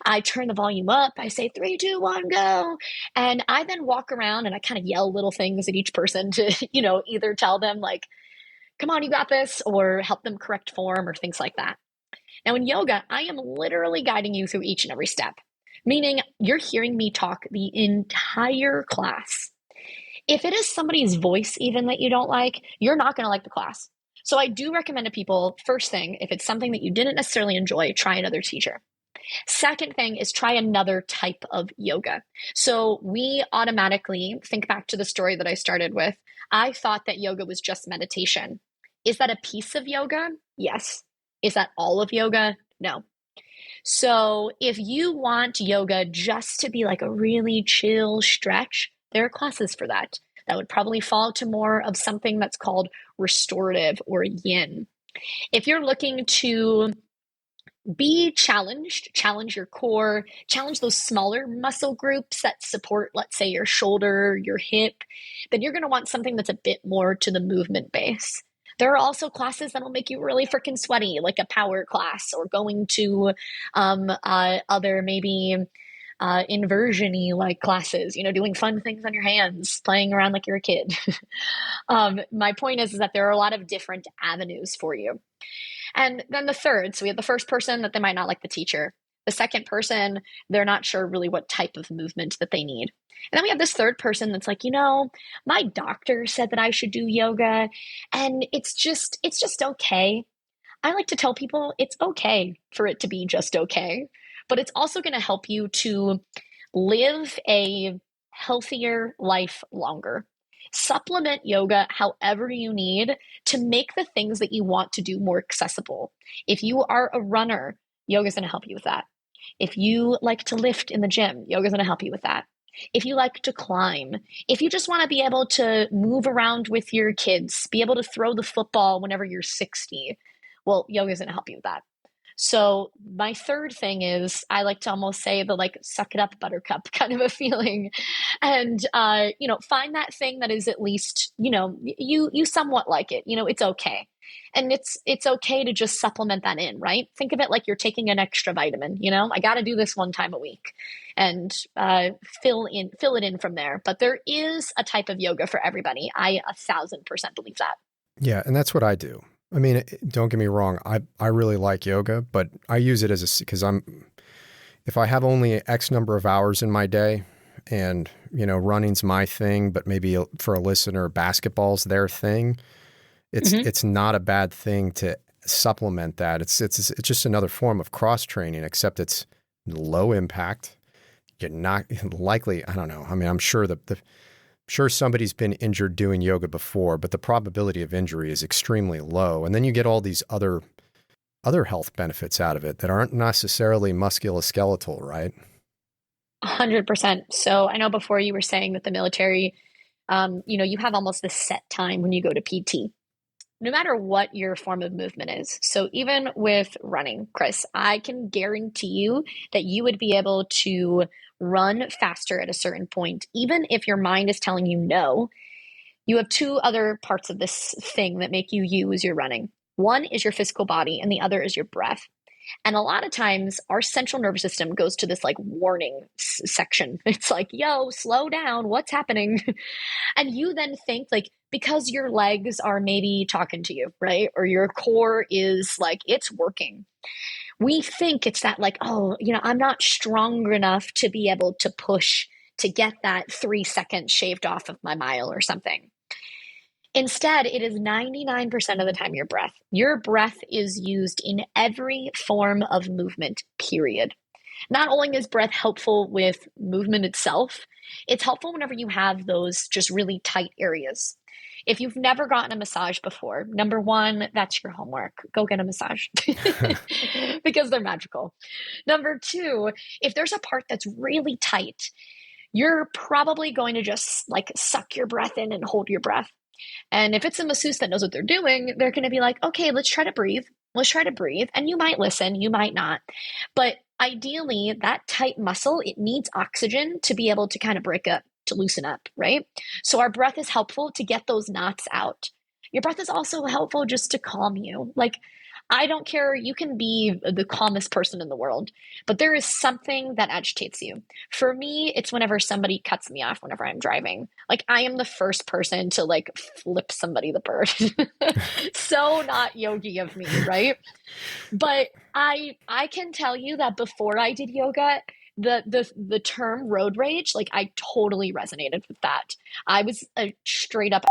I turn the volume up. I say 3, 2, 1, go. And I then walk around and I kind of yell little things at each person to, either tell them like, come on, you got this, or help them correct form or things like that. Now in yoga, I am literally guiding you through each and every step, meaning you're hearing me talk the entire class. If it is somebody's voice even that you don't like, you're not going to like the class. So I do recommend to people, first thing, if it's something that you didn't necessarily enjoy, try another teacher. Second thing is try another type of yoga. So we automatically think back to the story that I started with. I thought that yoga was just meditation. Is that a piece of yoga? Yes. Is that all of yoga? No. So if you want yoga just to be like a really chill stretch, there are classes for that. That would probably fall to more of something that's called restorative or yin. If you're looking to be challenged, challenge your core, challenge those smaller muscle groups that support, let's say, your shoulder, your hip, then you're going to want something that's a bit more to the movement base. There are also classes that'll make you really freaking sweaty, like a power class, or going to other maybe inversion-y like classes, doing fun things on your hands, playing around like you're a kid. My point is that there are a lot of different avenues for you. And then the third, so we have the first person that they might not like the teacher. The second person, they're not sure really what type of movement that they need. And then we have this third person that's like, my doctor said that I should do yoga and it's just okay. I like to tell people it's okay for it to be just okay, but it's also going to help you to live a healthier life longer. Supplement yoga however you need to make the things that you want to do more accessible. If you are a runner, yoga is going to help you with that. If you like to lift in the gym, yoga is going to help you with that. If you like to climb, if you just want to be able to move around with your kids, be able to throw the football whenever you're 60, well, yoga is going to help you with that. So my third thing is I like to almost say the like suck it up buttercup kind of a feeling and, find that thing that is at least, you somewhat like it, it's okay. And it's okay to just supplement that in, right? Think of it like you're taking an extra vitamin, I got to do this one time a week and fill it in from there. But there is a type of yoga for everybody. I 1,000% believe that.
Yeah. And that's what I do. I mean, don't get me wrong. I really like yoga, but I use it because if I have only X number of hours in my day and, running's my thing, but maybe for a listener, basketball's their thing, it's not a bad thing to supplement that. It's just another form of cross training, except it's low impact. You're not likely. I don't know. I mean, I'm sure sure somebody's been injured doing yoga before, but the probability of injury is extremely low. And then you get all these other health benefits out of it that aren't necessarily musculoskeletal, right?
100%. So I know before you were saying that the military, you have almost this set time when you go to PT, no matter what your form of movement is. So even with running, Chris, I can guarantee you that you would be able to run faster at a certain point, even if your mind is telling you no. You have two other parts of this thing that make you you as you're running. One is your physical body, and the other is your breath. And a lot of times our central nervous system goes to this like warning section. It's like, yo, slow down. What's happening? And you then think like, because your legs are maybe talking to you, right? Or your core is like, it's working. We think it's that like, oh, I'm not strong enough to be able to push to get that 3 seconds shaved off of my mile or something. Instead, it is 99% of the time your breath. Your breath is used in every form of movement, period. Not only is breath helpful with movement itself, it's helpful whenever you have those just really tight areas. If you've never gotten a massage before, number one, that's your homework. Go get a massage because they're magical. Number two, if there's a part that's really tight, you're probably going to just like suck your breath in and hold your breath. And if it's a masseuse that knows what they're doing, they're going to be like, okay, let's try to breathe. Let's try to breathe. And you might listen, you might not. But ideally, that tight muscle, it needs oxygen to be able to kind of break up, to loosen up, right? So our breath is helpful to get those knots out. Your breath is also helpful just to calm you. Like, I don't care, you can be the calmest person in the world, but there is something that agitates you. For me, it's whenever somebody cuts me off whenever I'm driving. Like, I am the first person to like flip somebody the bird. So not Yogi of me, right? But I can tell you that before I did yoga, the term road rage, like I totally resonated with that. I was a straight up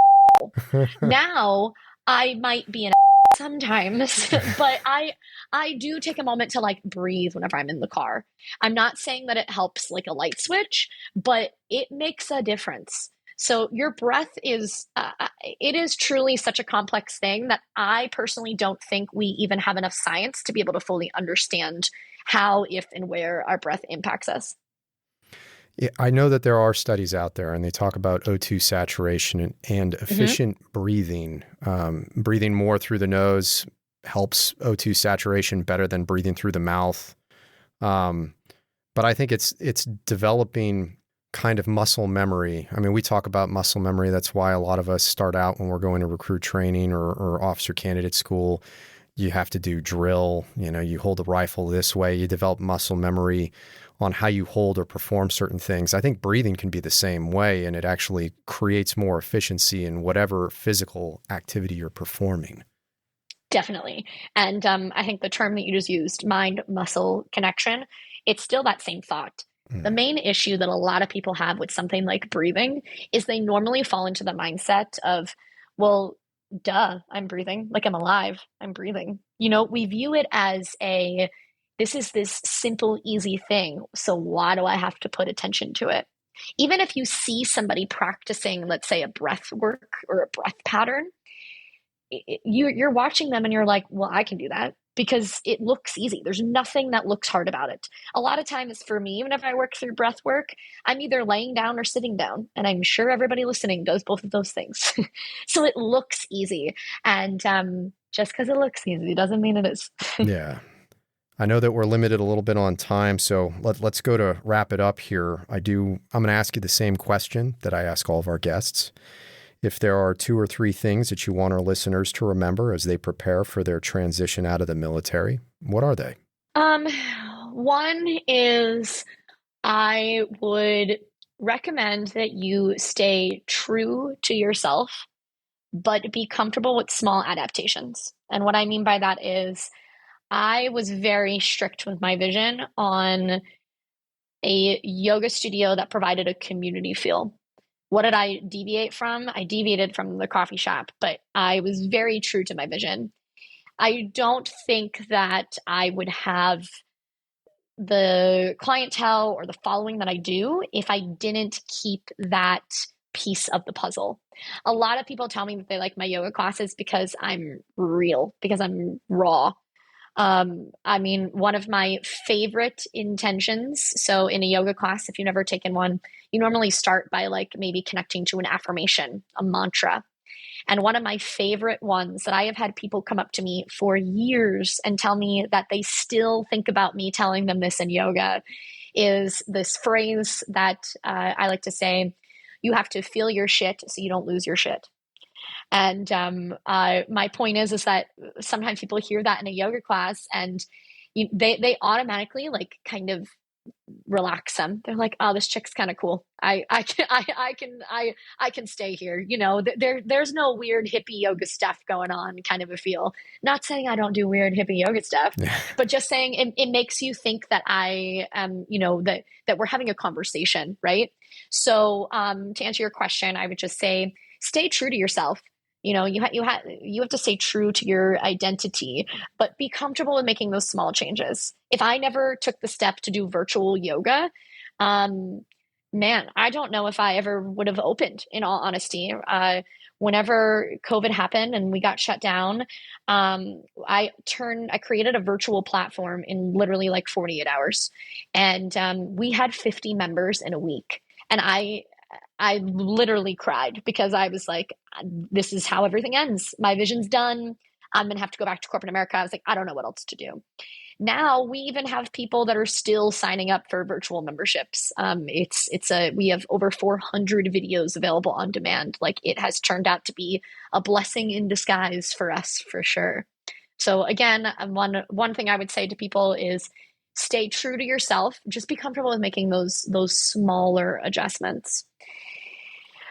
now I might be an sometimes, but I do take a moment to like breathe whenever I'm in the car. I'm not saying that it helps like a light switch, but it makes a difference. So your breath is it is truly such a complex thing that I personally don't think we even have enough science to be able to fully understand how, if, and where our breath impacts us.
Yeah, I know that there are studies out there, and they talk about O2 saturation and efficient breathing. Breathing more through the nose helps O2 saturation better than breathing through the mouth. But I think it's developing kind of muscle memory. I mean, we talk about muscle memory. That's why a lot of us start out when we're going to recruit training or officer candidate school. You have to do drill. You hold the rifle this way. You develop muscle memory on how you hold or perform certain things. I think breathing can be the same way, and it actually creates more efficiency in whatever physical activity you're performing.
Definitely. And I think the term that you just used, mind-muscle connection, it's still that same thought. The main issue that a lot of people have with something like breathing is they normally fall into the mindset of, well, duh, I'm breathing. Like I'm alive. I'm breathing. We view it as this is this simple, easy thing. So why do I have to put attention to it? Even if you see somebody practicing, let's say, a breath work or a breath pattern, you're watching them and you're like, well, I can do that because it looks easy. There's nothing that looks hard about it. A lot of times for me, whenever I work through breath work, I'm either laying down or sitting down. And I'm sure everybody listening does both of those things. So it looks easy. And just because it looks easy doesn't mean it is.
Yeah. I know that we're limited a little bit on time, so let's go to wrap it up here. I'm going to ask you the same question that I ask all of our guests. If there are 2 or 3 things that you want our listeners to remember as they prepare for their transition out of the military, what are they?
One is I would recommend that you stay true to yourself, but be comfortable with small adaptations. And what I mean by that is I was very strict with my vision on a yoga studio that provided a community feel. What did I deviate from? I deviated from the coffee shop, but I was very true to my vision. I don't think that I would have the clientele or the following that I do if I didn't keep that piece of the puzzle. A lot of people tell me that they like my yoga classes because I'm real, because I'm raw. I mean, one of my favorite intentions. So, in a yoga class, if you've never taken one, you normally start by like maybe connecting to an affirmation, a mantra. And one of my favorite ones that I have had people come up to me for years and tell me that they still think about me telling them this in yoga is this phrase that I like to say, you have to feel your shit so you don't lose your shit. And my point is that sometimes people hear that in a yoga class and they automatically like kind of relax them. They're like, oh, this chick's kind of cool. I can stay here. You know, there's no weird hippie yoga stuff going on kind of a feel. Not saying I don't do weird hippie yoga stuff, but just saying it makes you think that I am, you know, that we're having a conversation, right? So to answer your question, I would just say stay true to yourself. You know, you have to stay true to your identity, but be comfortable with making those small changes. If I never took the step to do virtual yoga, um, man, I don't know if I ever would have opened, in all honesty. Whenever COVID happened and we got shut down, I created a virtual platform in literally like 48 hours. And we had 50 members in a week. And I literally cried because I was like, this is how everything ends. My vision's done. I'm going to have to go back to corporate America. I was like, I don't know what else to do. Now we even have people that are still signing up for virtual memberships. We have over 400 videos available on demand. Like it has turned out to be a blessing in disguise for us for sure. So again, one thing I would say to people is stay true to yourself. Just be comfortable with making those smaller adjustments.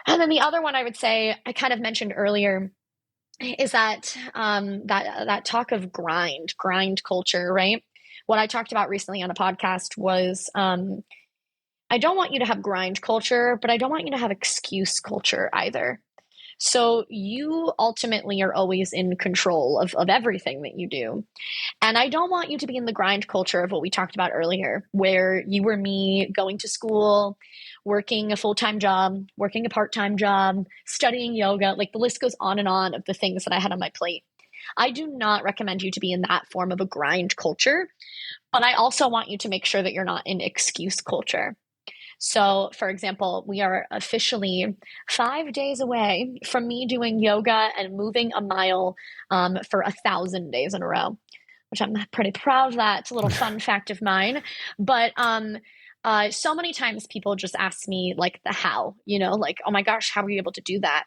And then the other one I would say I kind of mentioned earlier is that that talk of grind culture, right? What I talked about recently on a podcast was I don't want you to have grind culture, but I don't want you to have excuse culture either. So you ultimately are always in control of everything that you do. And I don't want you to be in the grind culture of what we talked about earlier, where you were me going to school, working a full-time job, working a part-time job, studying yoga, like the list goes on of the things that I had on my plate. I do not recommend you to be in that form of a grind culture, but I also want you to make sure that you're not in excuse culture. So, for example, we are officially 5 days away from me doing yoga and moving a mile for 1,000 days in a row, which I'm pretty proud of that. It's a little fun fact of mine. But so many times people just ask me like the how, you know, like, oh my gosh, how were you able to do that?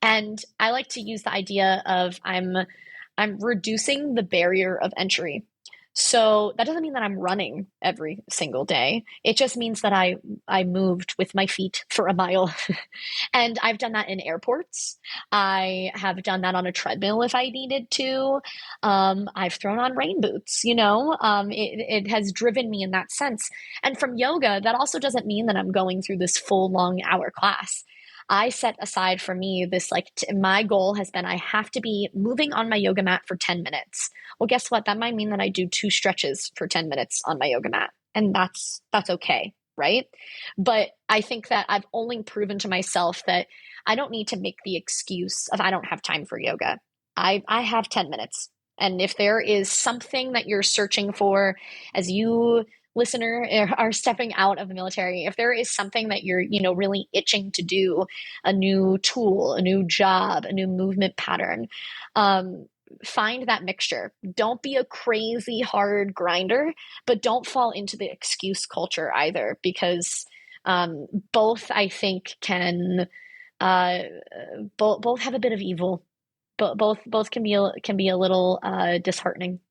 And I like to use the idea of I'm reducing the barrier of entry. So that doesn't mean that I'm running every single day. It just means that I moved with my feet for a mile. And I've done that in airports. I have done that on a treadmill if I needed to. I've thrown on rain boots, you know, it has driven me in that sense. And from yoga, that also doesn't mean that I'm going through this full long hour class. I set aside for me this my goal has been I have to be moving on my yoga mat for 10 minutes. Well, guess what? That might mean that I do 2 stretches for 10 minutes on my yoga mat. And that's okay, right? But I think that I've only proven to myself that I don't need to make the excuse of I don't have time for yoga. I have 10 minutes. And if there is something that you're searching for as you listener are stepping out of the military, if there is something that you're, you know, really itching to do, a new tool, a new job, a new movement pattern, find that mixture. Don't be a crazy hard grinder, but don't fall into the excuse culture either, because both I think can both have a bit of evil. But both can be a little disheartening.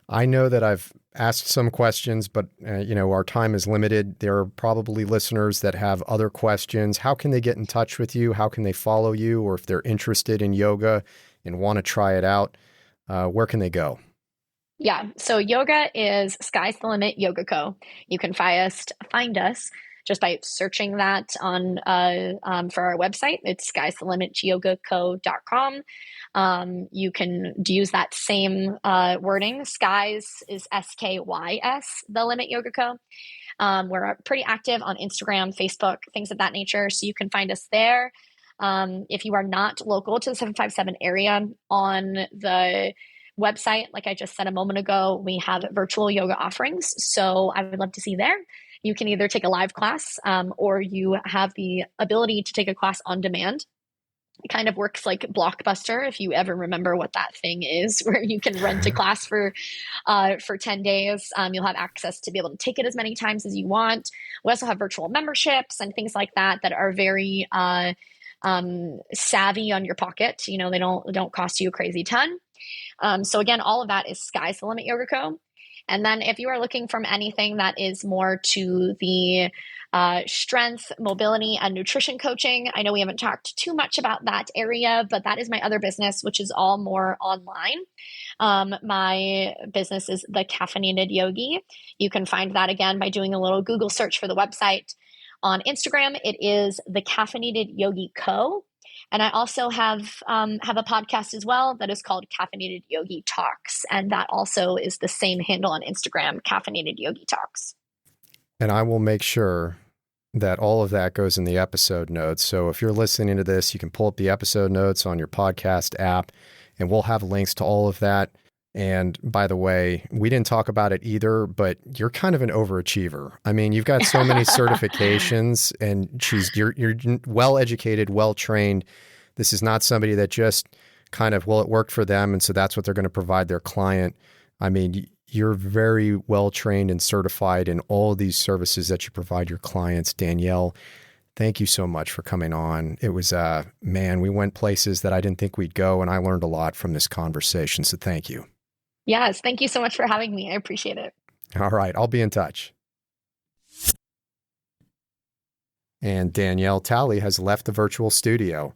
I know that I've asked some questions, but you know, our time is limited. There are probably listeners that have other questions. How can they get in touch with you? How can they follow you? Or if they're interested in yoga and want to try it out, where can they go?
Yeah. So yoga is Sky's the Limit Yoga Co. You can find us just by searching that on for our website. It's sky'sthelimityogaco.com. You can use that same wording. Skies is SKYS, The Limit Yoga Co. We're pretty active on Instagram, Facebook, things of that nature. So you can find us there. If you are not local to the 757 area, on the website, like I just said a moment ago, we have virtual yoga offerings. So I would love to see you there. You can either take a live class or you have the ability to take a class on demand. It kind of works like Blockbuster, if you ever remember what that thing is, where you can rent a class for 10 days. You'll have access to be able to take it as many times as you want. We also have virtual memberships and things like that that are very savvy on your pocket. They don't cost you a crazy ton. So again, all of that is Sky's the Limit Yoga Co. And then if you are looking from anything that is more to the strength, mobility, and nutrition coaching, I know we haven't talked too much about that area, but that is my other business, which is all more online. My business is the Caffeinated Yogi. You can find that again by doing a little Google search for the website. On Instagram, it is the Caffeinated Yogi Co. And I also have a podcast as well that is called Caffeinated Yogi Talks. And that also is the same handle on Instagram, Caffeinated Yogi Talks.
And I will make sure that all of that goes in the episode notes. So if you're listening to this, you can pull up the episode notes on your podcast app, and we'll have links to all of that. And by the way, we didn't talk about it either, but you're kind of an overachiever. I mean, you've got so many certifications, and you're well-educated, well-trained. This is not somebody that just kind of, it worked for them, and so that's what they're going to provide their client. I mean, you're very well-trained and certified in all of these services that you provide your clients. Danielle, thank you so much for coming on. It was, we went places that I didn't think we'd go, and I learned a lot from this conversation, so thank you.
Yes, thank you so much for having me. I appreciate it.
All right, I'll be in touch. And Danielle Talley has left the virtual studio.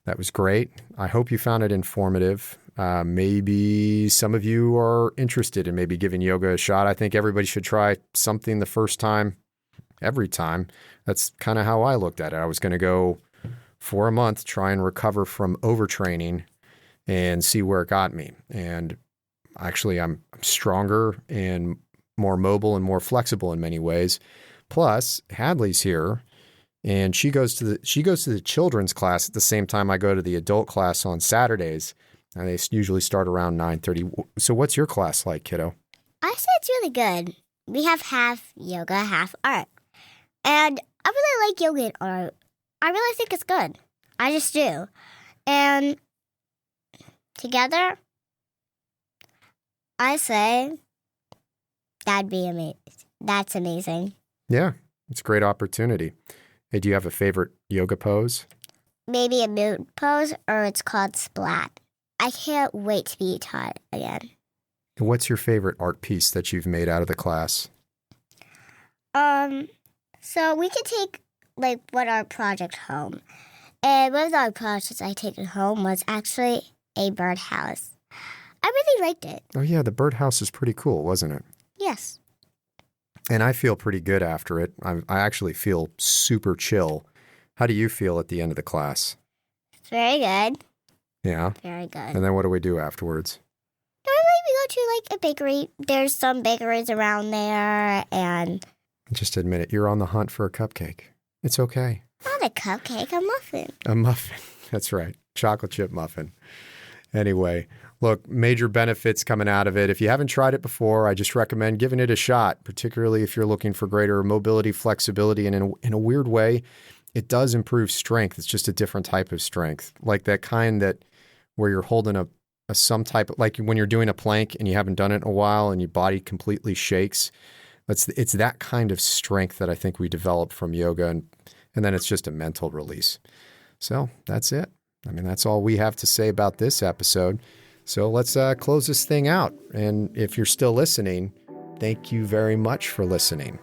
That was great. I hope you found it informative. Maybe some of you are interested in maybe giving yoga a shot. I think everybody should try something the first time, every time. That's kind of how I looked at it. I was going to go for a month, try and recover from overtraining and see where it got me. And actually, I'm stronger and more mobile and more flexible in many ways. Plus, Hadley's here, and she goes to the children's class at the same time I go to the adult class on Saturdays, and they usually start around 9:30. So, what's your class like, kiddo?
I say it's really good. We have half yoga, half art, and I really like yoga and art. I really think it's good. I just do, and together, I say that'd be amazing. That's amazing.
Yeah, it's a great opportunity. Hey, do you have a favorite yoga pose?
Maybe a moon pose, or it's called splat. I can't wait to be taught again.
And what's your favorite art piece that you've made out of the class?
So we could take one art project home. And one of the art projects I taken home was actually a birdhouse. I really liked it.
Oh, yeah, the birdhouse is pretty cool, wasn't it?
Yes.
And I feel pretty good after it. I actually feel super chill. How do you feel at the end of the class?
It's very good.
Yeah?
Very good.
And then what do we do afterwards?
Normally we go to a bakery. There's some bakeries around there, and...
Just admit it. You're on the hunt for a cupcake. It's okay.
Not a cupcake, a muffin.
A muffin. That's right. Chocolate chip muffin. Anyway, look, major benefits coming out of it. If you haven't tried it before, I just recommend giving it a shot, particularly if you're looking for greater mobility, flexibility, and in a weird way, it does improve strength. It's just a different type of strength, like that kind that where you're holding a some type of, like when you're doing a plank and you haven't done it in a while and your body completely shakes. It's that kind of strength that I think we develop from yoga, and then it's just a mental release. So that's it. I mean, that's all we have to say about this episode. So let's close this thing out. And if you're still listening, thank you very much for listening.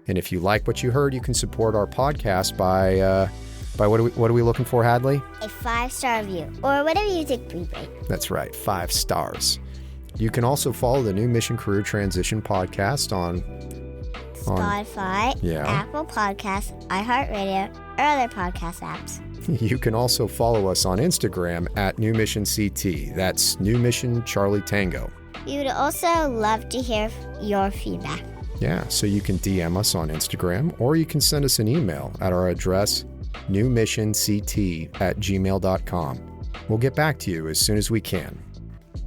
And if you like what you heard, you can support our podcast by what are we looking for, Hadley?
A 5-star review, or whatever you think we rate.
That's right, 5 stars. You can also follow the New Mission Career Transition podcast on
Spotify,
Yeah.
Apple Podcasts, iHeartRadio, or other podcast apps.
You can also follow us on Instagram at New Mission CT. That's New Mission Charlie Tango.
We would also love to hear your feedback.
Yeah, so you can DM us on Instagram, or you can send us an email at our address, newmissionct@gmail.com. We'll get back to you as soon as we can.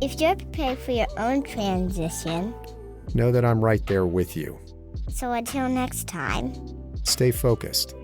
If you're prepared for your own transition,
Know that I'm right there with you.
so until next time.
Stay focused.